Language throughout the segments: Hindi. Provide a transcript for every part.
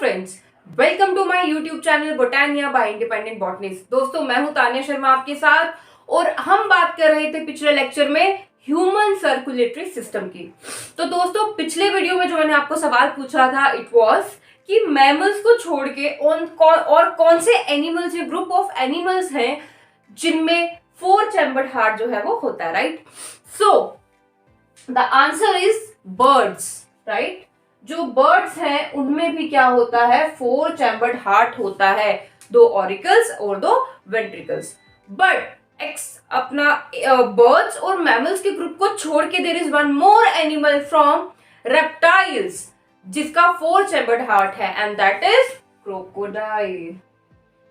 Friends, welcome to my YouTube channel Botania by independent botanist. दोस्तों, मैं हूं तानिया शर्मा आपके साथ और हम बात कर रहे थे पिछले लेक्चर में ह्यूमन सर्कुलेटरी सिस्टम की। तो दोस्तों, पिछले वीडियो में जो मैंने आपको सवाल पूछा था इट वाज कि मैमल्स को छोड़ के और कौन से एनिमल्स या ग्रुप ऑफ एनिमल्स हैं जिनमें 4 चैम्बर्ड हार्ट जो है वो होता है, right? So the answer is birds, right? जो बर्ड्स हैं उनमें भी क्या होता है, 4 चैम्बर्ड हार्ट होता है, 2 ऑरिकल्स और 2 वेंट्रिकल्स। बट अपना बर्ड्स और मैमल्स के ग्रुप को छोड़ के there is one more animal from reptiles जिसका 4 चैम्बर्ड हार्ट है, एंड दैट इज क्रोकोडाइल।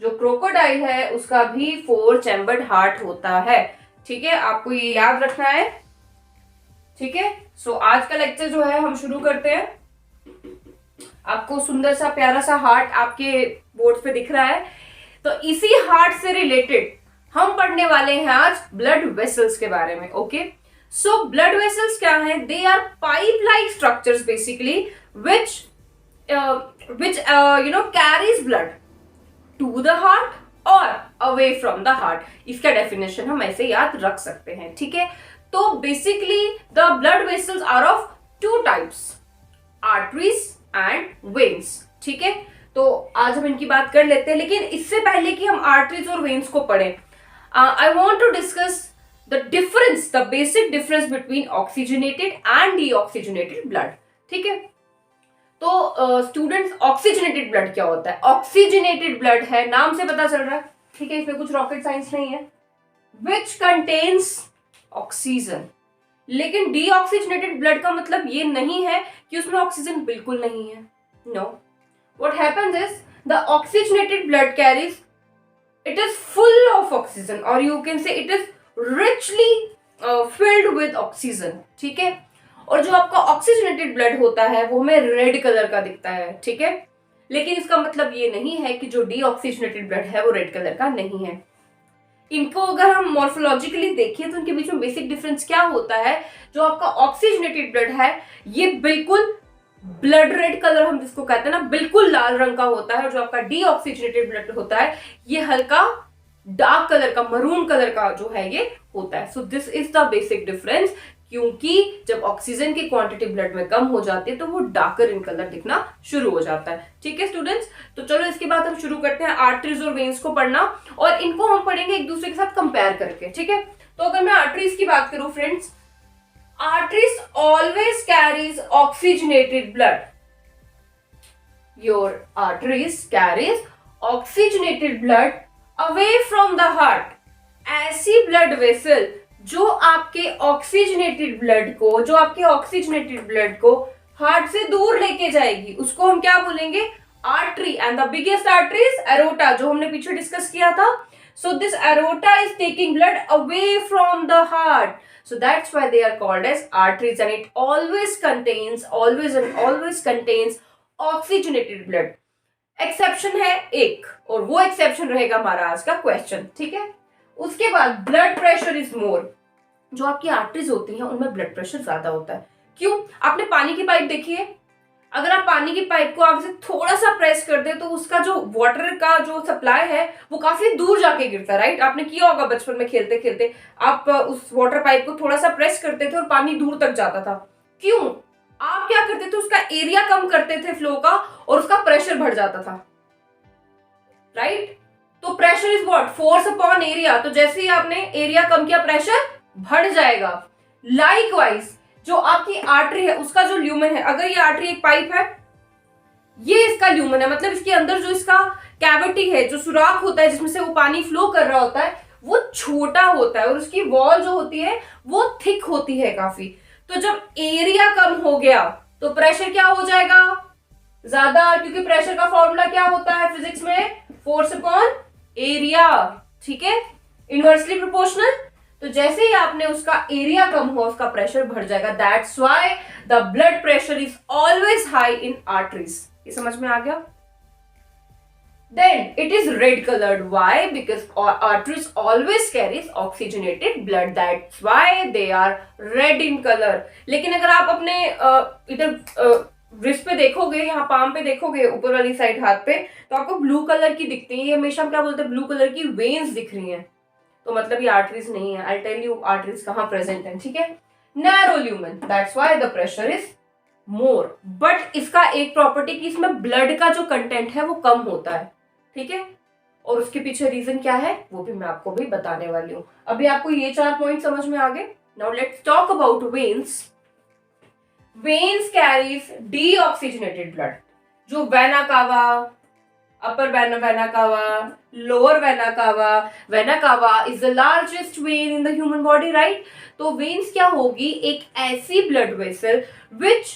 जो क्रोकोडाइल है उसका भी 4 चैम्बर्ड हार्ट होता है। ठीक है, आपको ये याद रखना है। ठीक है, सो आज का लेक्चर जो है हम शुरू करते हैं। आपको सुंदर सा प्यारा सा हार्ट आपके बोर्ड पे दिख रहा है, तो इसी हार्ट से रिलेटेड हम पढ़ने वाले हैं आज ब्लड वेसल्स के बारे में। ओके, सो ब्लड वेसल्स क्या हैं? They are pipe like structures basically which carries blood to the heart or away from the heart। इसका डेफिनेशन हम ऐसे याद रख सकते हैं। ठीक है, तो basically the blood vessels are of 2 types, arteries and veins. ठीक है, तो आज हम इनकी बात कर लेते हैं, लेकिन इससे पहले कि हम आर्टरीज और वेन्स को पढ़ें, I want to discuss the difference, the basic difference between oxygenated and deoxygenated blood. ठीक है, तो स्टूडेंट्स, ऑक्सीजनेटेड ब्लड क्या होता है? ऑक्सीजनेटेड ब्लड है, नाम से पता चल रहा है। ठीक है, इसमें कुछ रॉकेट साइंस नहीं है, विच कंटेन्स ऑक्सीजन। लेकिन डीऑक्सीजनेटेड ब्लड का मतलब ये नहीं है कि उसमें ऑक्सीजन बिल्कुल नहीं है। No, what happens is the oxygenated blood carries, it is full of oxygen, और you can say it is richly filled with oxygen. ठीक है, और जो आपका ऑक्सीजनेटेड ब्लड होता है वो हमें रेड कलर का दिखता है। ठीक है, लेकिन इसका मतलब ये नहीं है कि जो डीऑक्सीजनेटेड ब्लड है वो रेड कलर का नहीं है। इनको अगर हम मॉर्फोलॉजिकली देखें तो इनके बीच में बेसिक डिफरेंस क्या होता है? जो आपका ऑक्सीजनेटेड ब्लड है ये बिल्कुल ब्लड रेड कलर हम जिसको कहते हैं ना, बिल्कुल लाल रंग का होता है, और जो आपका डीऑक्सीजनेटेड ब्लड होता है ये हल्का डार्क कलर का, मरून कलर का जो है ये होता है। So this is the basic difference, क्योंकि जब ऑक्सीजन की क्वांटिटी ब्लड में कम हो जाती है तो वो डार्कर इन कलर दिखना शुरू हो जाता है। ठीक है स्टूडेंट्स, तो चलो इसके बाद हम शुरू करते हैं आर्टरीज और वेन्स को पढ़ना, और इनको हम पढ़ेंगे एक दूसरे के साथ कंपेयर करके। ठीक है, तो अगर मैं आर्टरीज की बात करूं friends, arteries always carries oxygenated blood. Your arteries carries oxygenated blood away from the heart. ऐसी ब्लड वेसल जो आपके ऑक्सीजनेटेड ब्लड को हार्ट से दूर लेके जाएगी उसको हम क्या बोलेंगे? Artery. And the biggest artery is aorta, जो हमने पीछे डिस्कस किया था। So this aorta is taking blood away from the heart, so that's why they are called as arteries, and it always contains oxygenated blood। Exception है एक, और वो एक्सेप्शन रहेगा हमारा आज का क्वेश्चन। ठीक है, उसके बाद ब्लड प्रेशर इज मोर। जो आपकी आर्टरीज होती हैं उनमें ब्लड प्रेशर ज्यादा होता है। क्यों? आपने पानी की पाइप देखी है? अगर आप पानी की पाइप को आगे से थोड़ा सा प्रेस कर दे तो उसका जो वाटर का जो सप्लाई है वो काफी दूर जाके गिरता है, राइट? आपने किया होगा बचपन में खेलते खेलते, आप उस वाटर पाइप को थोड़ा सा प्रेस करते थे और पानी दूर तक जाता था। क्यों? आप क्या करते थे? उसका एरिया कम करते थे फ्लो का, और उसका प्रेशर बढ़ जाता था, राइट? तो pressure is what? Force upon area. तो जैसे ही आपने एरिया कम किया प्रेशर बढ़ जाएगा। लाइकवाइज जो आपकी आर्टरी है उसका जो ल्यूमेन है, अगर ये आर्टरी एक पाइप है, ये इसका ल्यूमेन है, मतलब इसके अंदर जो इसका कैविटी है, जो सुराख होता है जिसमें से वो पानी फ्लो कर रहा होता है, वो छोटा होता है, और उसकी वॉल जो होती है वो थिक होती है काफी। तो जब एरिया कम हो गया तो प्रेशर क्या हो जाएगा? ज्यादा, क्योंकि प्रेशर का फॉर्मूला क्या होता है फिजिक्स में? Force upon area. ठीक है, इनवर्सली प्रोपोर्शनल। तो जैसे ही आपने उसका एरिया कम हुआ उसका प्रेशर बढ़ जाएगा। That's why the blood pressure is always high in arteries. ये समझ में आ गया? Then it is red coloured. Why? Because arteries always carries oxygenated blood, that's why they are red in colour. लेकिन अगर आप अपने इधर रिस्ट पे देखोगे, यहाँ पाम पे देखोगे, ऊपर वाली साइड हाथ पे, तो आपको ब्लू कलर की दिखती है। ये हमेशा हम क्या बोलते हैं, ब्लू कलर की वेन्स दिख रही हैं, तो मतलब ये आर्टरीज नहीं है। आई टेल यू आर्टरीज कहाँ प्रेजेंट है, ठीक है। Narrow lumen, that's why the pressure is more. But इसका एक प्रॉपर्टी कि इसमें ब्लड का जो कंटेंट है वो कम होता है, ठीक है। और उसके पीछे रीजन क्या है वो भी मैं आपको भी बताने वाली हूँ। अभी आपको ये 4 पॉइंट समझ में आ गए। Now let's talk about veins. Veins carries deoxygenated blood. जो vena cava, upper vena cava, lower vena cava is the largest vein in the human body, right. तो वेन्स क्या होगी, एक ऐसी blood vessel which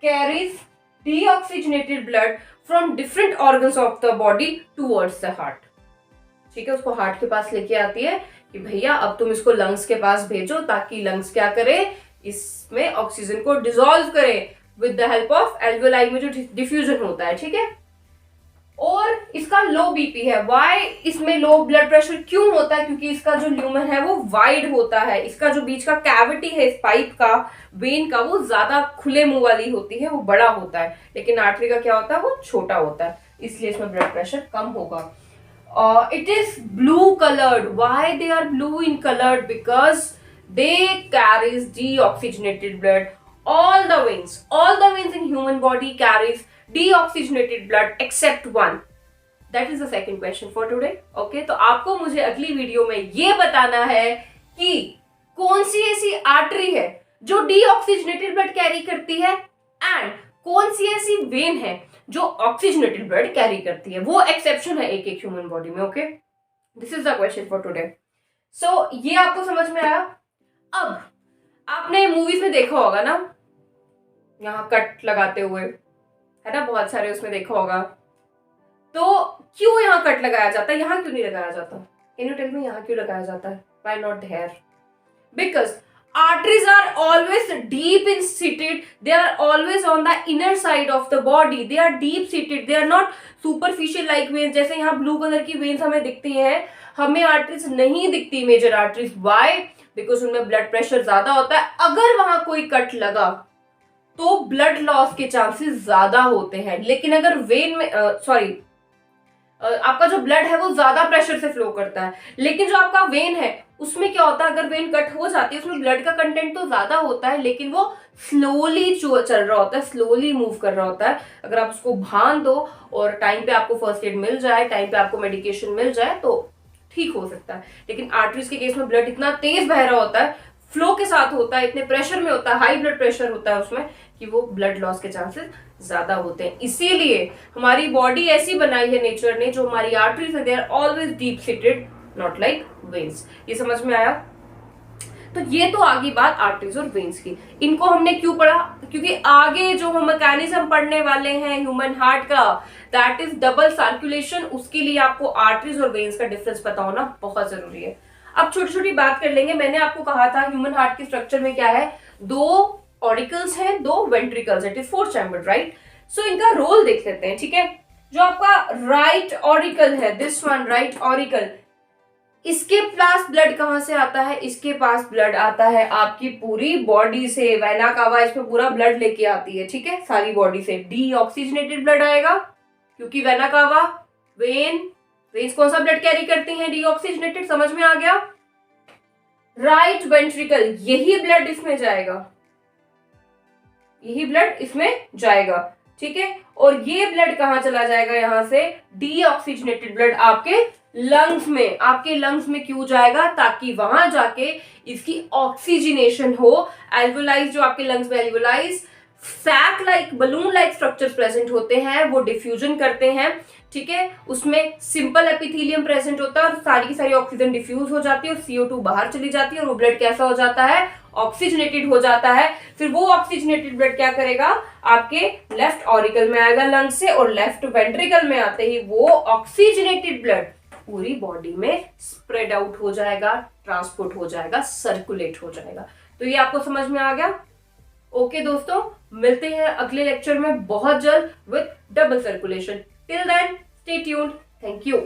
carries deoxygenated blood from different organs of the body towards the heart, ठीक है। उसको हार्ट के पास लेके आती है कि भैया अब तुम इसको लंग्स के पास भेजो, ताकि लंग्स क्या करे, इसमें ऑक्सीजन को डिसॉल्व करे with the help of alveoli में जो डिफ्यूजन होता है, ठीक है। और इसका लो बीपी है। वाई इसमें लो ब्लड प्रेशर क्यों होता है, क्योंकि इसका जो ल्यूमन है वो वाइड होता है। इसका जो बीच का कैविटी है इस पाइप का, वेन का, वो ज्यादा खुले मुंह वाली होती है, वो बड़ा होता है। लेकिन आर्टरी का क्या होता है, वो छोटा होता है, इसलिए इसमें ब्लड प्रेशर कम होगा। It is blue colored. Why they are blue in colored? Because they carries deoxygenated blood. All the veins in human body carries deoxygenated blood except one. That is the second question for today. Okay, तो आपको मुझे अगली वीडियो में ये बताना है कि कौन सी ऐसी आर्टरी है जो डीऑक्सीजनेटेड ब्लड कैरी करती है, एंड कौन सी ऐसी वेन है जो ऑक्सीजनेटेड ब्लड कैरी करती है। वो एक्सेप्शन है एक एक ह्यूमन बॉडी में। Okay, this is the question for today. So ये आपको समझ में आया। अब आपने मूवीज में देखा होगा ना, यहाँ कट लगाते हुए, है ना, बहुत सारे उसमें देखा होगा। तो क्यों यहाँ कट लगाया जाता है, यहाँ क्यों नहीं लगाया जाता? कैन यू टेल मी यहाँ क्यों लगाया जाता है? Why not here? Because arteries are always deep in seated, they are always on the inner side of the body, they are deep seated, they are not superficial like veins। जैसे यहाँ ब्लू कलर की वेन्स हमें दिखती हैं, हमें आर्टरीज नहीं दिखती, मेजर आर्टरीज। व्हाई? बिकॉज उनमें ब्लड प्रेशर ज्यादा होता है। अगर वहां कोई कट लगा तो ब्लड लॉस के चांसेस ज्यादा होते हैं। लेकिन अगर वेन में आपका जो ब्लड है वो ज्यादा प्रेशर से फ्लो करता है, लेकिन जो आपका वेन है उसमें क्या होता है, अगर वेन कट हो जाती है उसमें ब्लड का कंटेंट तो ज्यादा होता है, लेकिन वो स्लोली चल रहा होता है, स्लोली मूव कर रहा होता है। अगर आप उसको बांध दो और टाइम पे आपको फर्स्ट एड मिल जाए, टाइम पे आपको मेडिकेशन मिल जाए तो ठीक हो सकता है। लेकिन आर्टरीज के केस में ब्लड इतना तेज बह रहा होता है, फ्लो के साथ होता है, इतने प्रेशर में होता है, हाई ब्लड प्रेशर होता है उसमें, कि वो ब्लड लॉस के चांसेस ज्यादा होते हैं। इसीलिए हमारी बॉडी ऐसी बनाई है नेचर ने, जो हमारी आर्टरीज है they are always deep seated, not like veins. ये समझ में आया? तो ये तो आगे बात आर्टरीज और वेन्स की। इनको हमने क्यों पढ़ा? क्योंकि आगे जो हम मैकेनिज्म पढ़ने वाले हैं ह्यूमन हार्ट का, दैट इज डबल सर्कुलेशन, उसके लिए आपको आर्टरीज और वेन्स का डिफरेंस पता होना बहुत जरूरी है। अब छोटी छोटी बात कर लेंगे। मैंने आपको कहा था ह्यूमन हार्ट के स्ट्रक्चर में क्या है, 2 ऑरिकल्स हैं, 2 ventricles, it is 4 chambered, right. So इनका रोल देख लेते हैं, ठीक है। जो आपका राइट ऑरिकल है, दिस वन राइट ऑरिकल, इसके पास ब्लड कहां से आता है? इसके पास ब्लड आता है आपकी पूरी बॉडी से। वेना कावा इसमें पूरा ब्लड लेके आती है, ठीक है, सारी बॉडी से। डीऑक्सीजनेटेड ब्लड आएगा, क्योंकि वेना कावा, वेन्स कौन सा ब्लड कैरी करती हैं? डीऑक्सीजनेटेड। समझ में आ गया? राइट वेंट्रिकल, यही ब्लड इसमें जाएगा, यही ब्लड इसमें जाएगा, ठीक है। और ये ब्लड कहां चला जाएगा? यहां से डीऑक्सीजनेटेड ब्लड आपके लंग्स में। आपके लंग्स में क्यों जाएगा? ताकि वहां जाके इसकी ऑक्सीजनेशन हो। एल्वोलाइज, जो आपके लंग्स में alveolar sac like, balloon like structures present होते हैं, वो डिफ्यूजन करते हैं, ठीक है। उसमें सिंपल एपिथेलियम प्रेजेंट होता है और सारी की सारी ऑक्सीजन डिफ्यूज हो जाती है और CO2 बाहर चली जाती है और वो ब्लड कैसा हो जाता है? ऑक्सीजनेटेड हो जाता है। फिर वो ऑक्सीजनेटेड ब्लड क्या करेगा? आपके लेफ्ट ऑरिकल में आएगा लंग से, और लेफ्ट वेंट्रिकल में आते ही वो ऑक्सीजनेटेड ब्लड पूरी बॉडी में स्प्रेड आउट हो जाएगा, ट्रांसपोर्ट हो जाएगा, सर्कुलेट हो जाएगा। तो ये आपको समझ में आ गया? ओके दोस्तों, मिलते हैं अगले लेक्चर में बहुत जल्द with double circulation. Till then stay tuned. Thank you.